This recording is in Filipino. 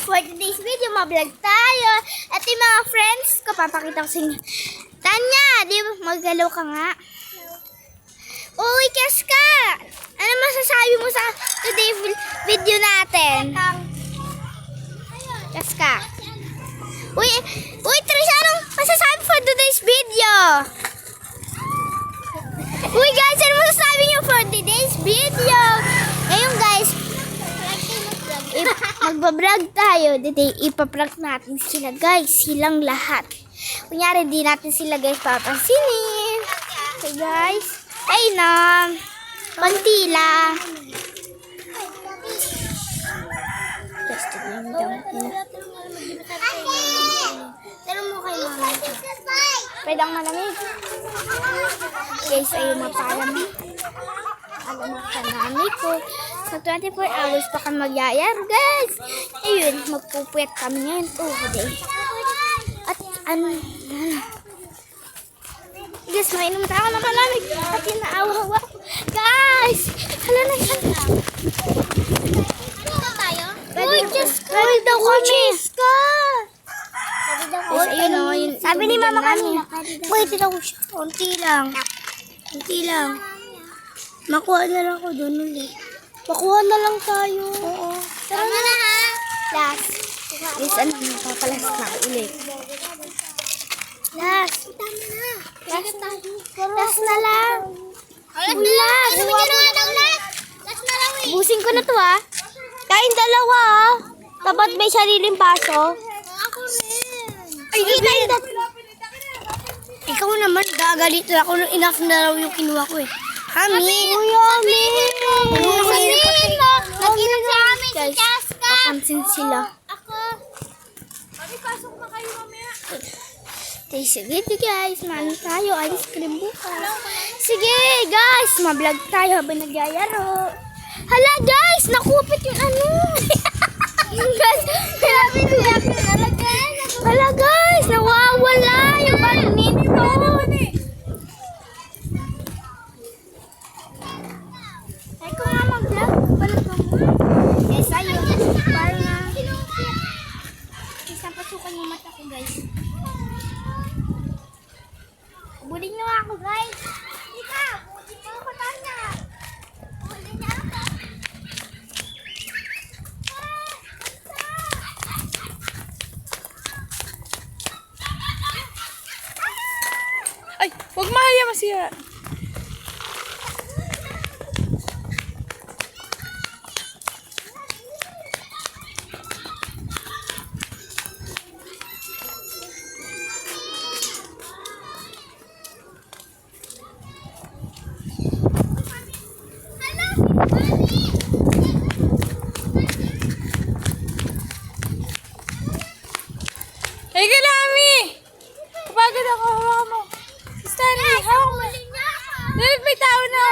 For today's video, ma-vlog tayo. At yung mga friends ko, papakita ko sa inyo. Tanya, di ba? Magalaw ka nga. Uy, Kes ka! Ano masasabi mo sa today's video natin? Kes ka. Uy, Trisha, anong masasabi for today's video? Uy, guys, ano masasabi niyo for today's video? Ngayon, guys, magbablog tayo. Ipaprank natin sila, guys. Silang lahat. Kunyari, di natin sila, guys, papansinin. Okay, guys. Ay, na. Konti lang. Just to bring down. Tanong mo kay mama. Pwede ang malamig. Guys, ayun mapalamig. Alam mo ka namin ko. Sa 24 hours pa kami magyayar, guys. Ayun, magpupuyat kami ngayon. Day. At ano, guys, mainom tayo na malamig. At yun naawa-awa. Guys, hala na yan. Ano tayo? Uy, just call daw kami. Ka. Guys, ayun o. Sabi ni mama kanina. Pwede daw siya. Unti lang. Unti lang. Makuha na lang ako doon ulit. Makuha na lang tayo. Oo. Tama na ha. Last. Guys, ano? Papalas na ako ulit. Last. Tama na. Last na lang. Last. Last na lang eh. Busin ko na to ha. Kain dalawa ha. Dapat may sariling baso. Ako rin. Ay, ikaw naman, gagalit na ako nung enough na raw yung kinuha ko eh. Amin! Uy, Amin! Nag-inom sa amin si Chaska! Papansin sila. Ako. Mami, pasok na kayo mamaya. Sige guys, mano tayo. Ice cream bukas. Sige guys, ma-vlog tayo habang nagyayaro. Hala guys, nakupit yung ano. Guys, hala guys, nawawala yung badminton. Ay, kung nga mag-vlog, balat mo mo. Yes, ayun. Parang nga. Isang pasukan yung mata ko, guys. Bulin nyo ako, guys. Ika, bulin mo ako, Tanya. Bulin niya ako. Ay, huwag mahaya masira. Hey, Kalami! Kapagod ako, hawa mo. Si Stanley, hawak mo. Dalit may tao na.